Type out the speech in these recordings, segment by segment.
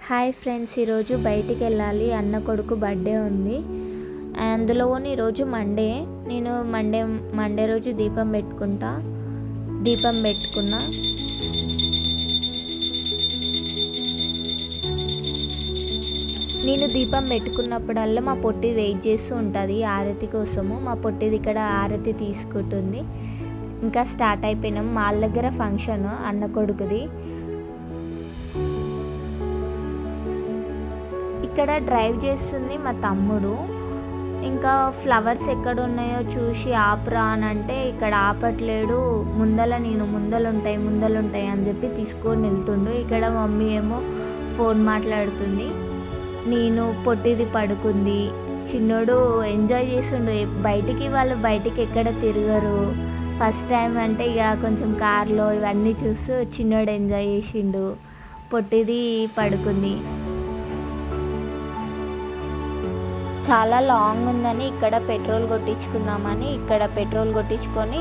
Hi friends, ఈరోజు బయటికి వెళ్ళాలి. అన్న కొడుకు బర్త్డే ఉంది. అందులోని ఈరోజు మండే. నేను మండే రోజు దీపం పెట్టుకున్నా. నేను దీపం పెట్టుకున్నప్పుడల్లా మా పొట్టి వెయిట్ చేస్తూ ఉంటుంది ఆరతి కోసము. మా పొట్టిది ఇక్కడ ఆరతి తీసుకుంటుంది. ఇంకా స్టార్ట్ అయిపోయినాం. మాల్ దగ్గర ఫంక్షన్ అన్న కొడుకుది. ఇక్కడ డ్రైవ్ చేస్తుంది మా తమ్ముడు. ఇంకా ఫ్లవర్స్ ఎక్కడ ఉన్నాయో చూసి ఆపరా అని అంటే ఇక్కడ ఆపట్లేడు. ముందలుంటాయి అని చెప్పి తీసుకొని వెళ్తుండు. ఇక్కడ మమ్మీ ఏమో ఫోన్ మాట్లాడుతుంది. నేను పొట్టిది పడుకుంది. చిన్నోడు ఎంజాయ్ చేస్తుండు. వాళ్ళు బయటికి ఎక్కడ తిరగరు. ఫస్ట్ టైం అంటే ఇక కొంచెం కార్లో ఇవన్నీ చూస్తూ చిన్నోడు ఎంజాయ్ చేసిండు. పొట్టిది పడుకుంది. చాలా లాంగ్ ఉందని ఇక్కడ పెట్రోల్ కొట్టించుకొని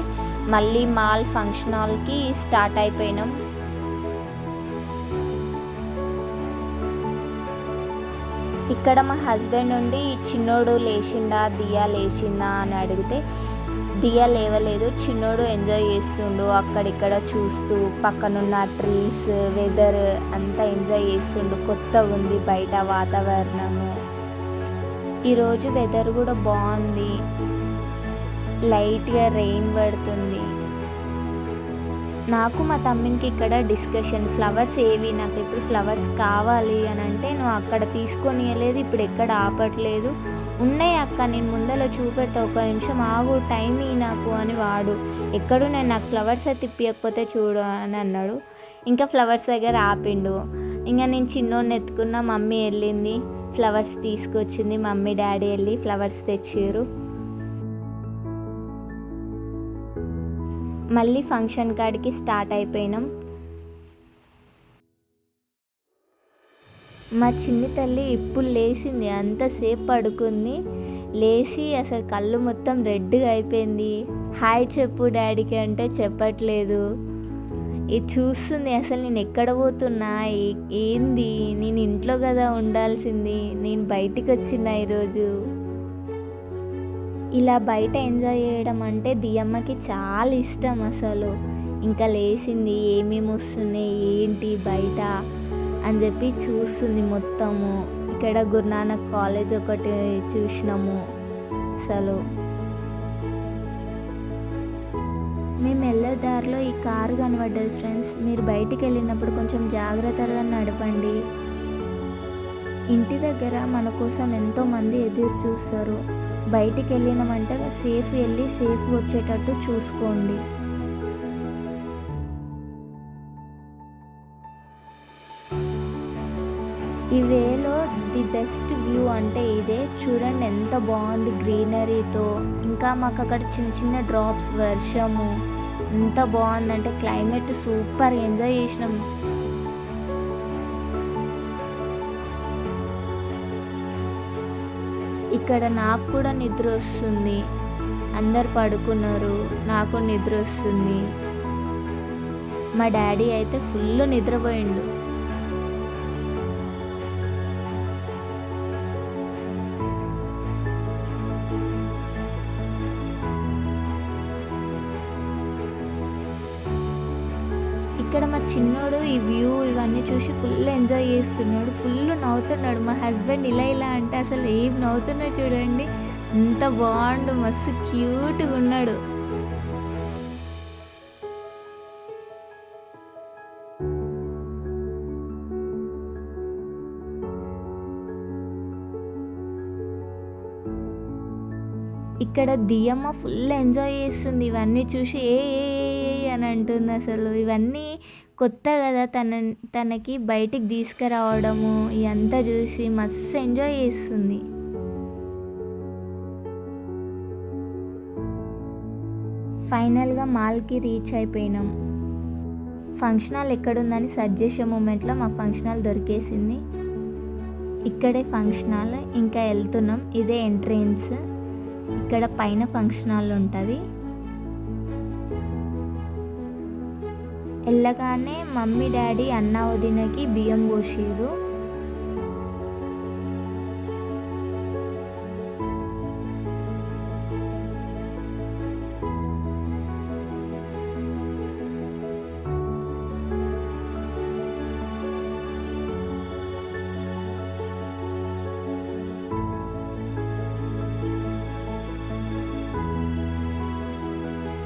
మళ్ళీ మాల్ ఫంక్షన్ హాల్కి స్టార్ట్ అయిపోయినాం. ఇక్కడ మా హస్బెండ్ నుండి చిన్నోడు దియా లేచిందా అని అడిగితే దియా లేవలేదు. చిన్నోడు ఎంజాయ్ చేస్తుండు. అక్కడిక్కడ చూస్తూ పక్కనున్న ట్రీస్, వెదర్ అంతా ఎంజాయ్ చేస్తుండు. కొత్తగా ఉంది బయట వాతావరణము. ఈరోజు వెదర్ కూడా బాగుంది. లైట్గా రెయిన్ పడుతుంది. నాకు మా తమ్మికి ఇక్కడ డిస్కషన్, ఫ్లవర్స్ ఏవి, నాకు ఇప్పుడు ఫ్లవర్స్ కావాలి అని అంటే నువ్వు అక్కడ తీసుకొనియలేదు, ఇప్పుడు ఎక్కడ ఆపట్లేదు. ఉన్నాయి అక్క, నేను ముందర చూపెడతా, ఒక నిమిషం ఆగు, టైం ఇ నాకు అని వాడు. ఎక్కడూ నేను నాకు ఫ్లవర్స్ తిప్పియకపోతే చూడు అని అన్నాడు. ఇంకా ఫ్లవర్స్ దగ్గర ఆపిండు. ఇంకా నేను చిన్నోడిని ఎత్తుకున్నా. మమ్మీ వెళ్ళింది, ఫ్లవర్స్ తీసుకొచ్చింది. మమ్మీ డాడీ వెళ్ళి ఫ్లవర్స్ తెచ్చారు. మళ్ళీ ఫంక్షన్ కాడికి స్టార్ట్ అయిపోయినాం. మా చిన్ని తల్లి ఇప్పుడు లేచింది. అంతసేపు పడుకుంది. లేచి అసలు కళ్ళు మొత్తం రెడ్గా అయిపోయింది. హాయ్ చెప్పు డాడీకి అంటే చెప్పట్లేదు. ఇది చూస్తుంది. అసలు నేను ఎక్కడ పోతున్నా, ఏంది, నేను ఇంట్లో కదా ఉండాల్సింది, నేను బయటికి వచ్చిన ఈరోజు. ఇలా బయట ఎంజాయ్ చేయడం అంటే దియమ్మకి చాలా ఇష్టం అసలు. ఇంకా లేచింది, ఏమేమి వస్తున్నాయి ఏంటి బయట అని చెప్పి చూస్తుంది మొత్తము. ఇక్కడ గురునానక్ కాలేజ్ ఒకటి చూసినాము. అసలు మేము వెళ్ళే దారిలో ఈ కారు కనబడ్డది ఫ్రెండ్స్. మీరు బయటికి వెళ్ళినప్పుడు కొంచెం జాగ్రత్తగా నడపండి. ఇంటి దగ్గర మన కోసం ఎంతోమంది ఎదురు చూస్తారు. బయటికి వెళ్ళినామంటే వెళ్ళి సేఫ్ వచ్చేటట్టు చూసుకోండి. ఈ వేలో ది బెస్ట్ వ్యూ అంటే ఇదే. చూడండి ఎంత బాగుంది గ్రీనరీతో. ఇంకా మాకు అక్కడ చిన్న చిన్న డ్రాప్స్, వర్షము ఎంత బాగుందంటే క్లైమేట్ సూపర్ ఎంజాయ్ చేసినాం. ఇక్కడ నాకు కూడా నిద్ర వస్తుంది. అందరు పడుకున్నారు, నాకు నిద్ర వస్తుంది. మా డాడీ అయితే ఫుల్ నిద్రపోయిండు. ఇక్కడ మా చిన్నోడు ఈ వ్యూ ఇవన్నీ చూసి ఫుల్ ఎంజాయ్ చేస్తున్నాడు. ఫుల్ నవ్వుతున్నాడు. మా హస్బెండ్ ఇలా అంటే అసలు ఏం నవ్వుతున్నాడు చూడండి. ఎంత బాగుండు, మస్తు క్యూట్గా ఉన్నాడు. ఇక్కడ దియమ్మ ఫుల్ ఎంజాయ్ చేస్తుంది. ఇవన్నీ చూసి ఏ అని అంటుంది. అసలు ఇవన్నీ కొత్త కదా, తనకి బయటికి తీసుకురావడము ఇదంతా చూసి మస్తు ఎంజాయ్ చేస్తుంది. ఫైనల్గా మాల్కి రీచ్ అయిపోయినాం. ఫంక్షన్ హాల్ ఎక్కడుందని సెర్చ్ చేసే మూమెంట్లో మాకు ఫంక్షన్ హాల్ దొరికేసింది. ఇక్కడే ఫంక్షన్ హాల్. ఇంకా వెళ్తున్నాం. ఇదే ఎంట్రెన్స్. ఇక్కడ పైన ఫంక్షన్ హాల్ ఉంటుంది. వెళ్ళగానే మమ్మీ డాడీ అన్న వదినకి బియ్యం పోసిర్రు.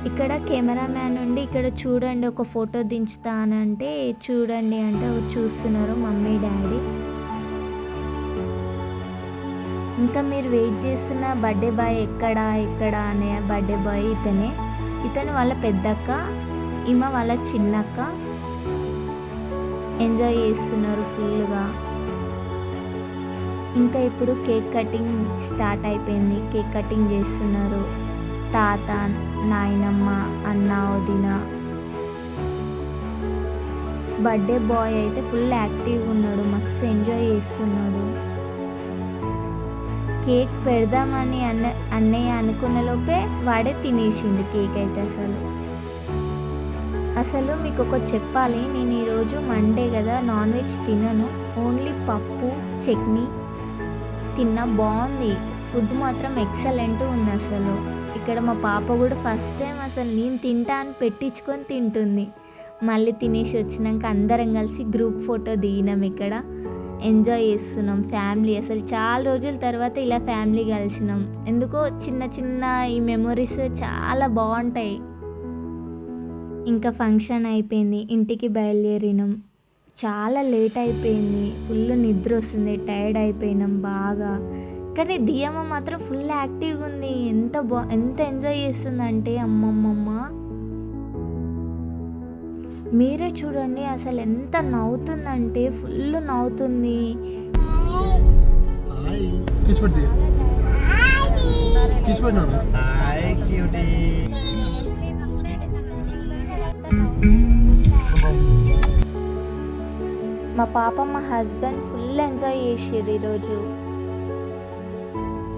ఇక్కడ కెమెరామ్యాన్ ఉండి ఇక్కడ చూడండి ఒక ఫోటో దించుతానంటే చూడండి అంటే చూస్తున్నారు మమ్మీ డాడీ. ఇంకా మీరు వెయిట్ చేస్తున్న బర్త్డే బాయ్ ఎక్కడ అనే బర్త్డే బాయ్ ఇతను వాళ్ళ పెద్దక్క, ఈమె వాళ్ళ చిన్నక్క. ఎంజాయ్ చేస్తున్నారు ఫుల్గా. ఇంకా ఇప్పుడు కేక్ కటింగ్ స్టార్ట్ అయిపోయింది. కేక్ కటింగ్ చేస్తున్నారు తాత, నాయనమ్మ, అన్న, వదిన. బర్త్డే బాయ్ అయితే ఫుల్ యాక్టివ్గా ఉన్నాడు, మస్తు ఎంజాయ్ చేస్తున్నాడు. కేక్ పెడదామని అన్నయ్య అనుకున్న లోపే వాడే తినేసిండు కేక్ అయితే. అసలు మీకు ఒకటి చెప్పాలి, నేను ఈరోజు మండే కదా నాన్ వెజ్ తినను, ఓన్లీ పప్పు చట్నీ తిన్నా. బాగుంది ఫుడ్ మాత్రం, ఎక్సలెంట్ ఉంది అసలు. ఇక్కడ మా పాప కూడా ఫస్ట్ టైం అసలు నేను తింటా అని పెట్టించుకొని తింటుంది. మళ్ళీ తినేసి వచ్చినాక అందరం కలిసి గ్రూప్ ఫోటో దిగినాం. ఇక్కడ ఎంజాయ్ చేస్తున్నాం ఫ్యామిలీ. అసలు చాలా రోజుల తర్వాత ఇలా ఫ్యామిలీ కలిసినాం. ఎందుకో చిన్న చిన్న ఈ మెమొరీస్ చాలా బాగుంటాయి. ఇంకా ఫంక్షన్ అయిపోయింది, ఇంటికి బయలుదేరినాం. చాలా లేట్ అయిపోయింది, ఫుల్ నిద్ర వస్తుంది, టైర్డ్ అయిపోయినాం బాగా. కానీ దియమ్మ మాత్రం ఫుల్ యాక్టివ్గా ఉంది. ఎంత ఎంజాయ్ చేస్తుందంటే అమ్మమ్మమ్మ, మీరే చూడండి అసలు ఎంత నవ్వుతుందంటే ఫుల్ నవ్వుతుంది. మా పాప మా హస్బెండ్ ఫుల్ ఎంజాయ్ చేసిర్రు ఈరోజు.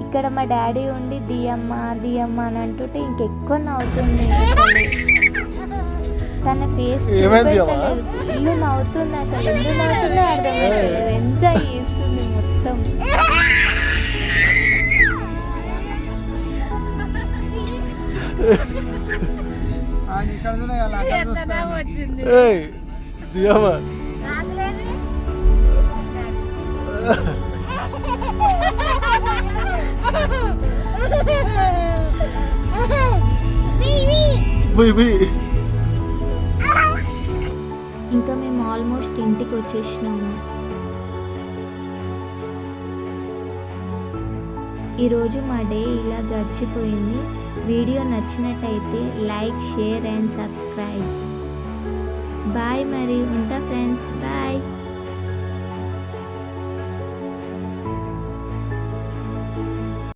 ఇక్కడ మా డాడీ ఉండి దియమ్మ దియమ్మ అని అంటుంటే ఇంకెక్కువ నవ్వుతుంది. తన ఫేస్ ఫుల్ నవ్వుతుంది. అసలు ఎందుకు నవ్వుతుందో అర్థమవుతుంది, ఎంజాయ్ చేస్తుంది మొత్తం. ఇంకా మేము ఆల్మోస్ట్ ఇంటికి వచ్చేసినాము. ఈరోజు మా డే ఇలా గడిచిపోయింది. వీడియో నచ్చినట్టయితే like, share and subscribe. Bye, మరి ఉంటా ఫ్రెండ్స్, బాయ్.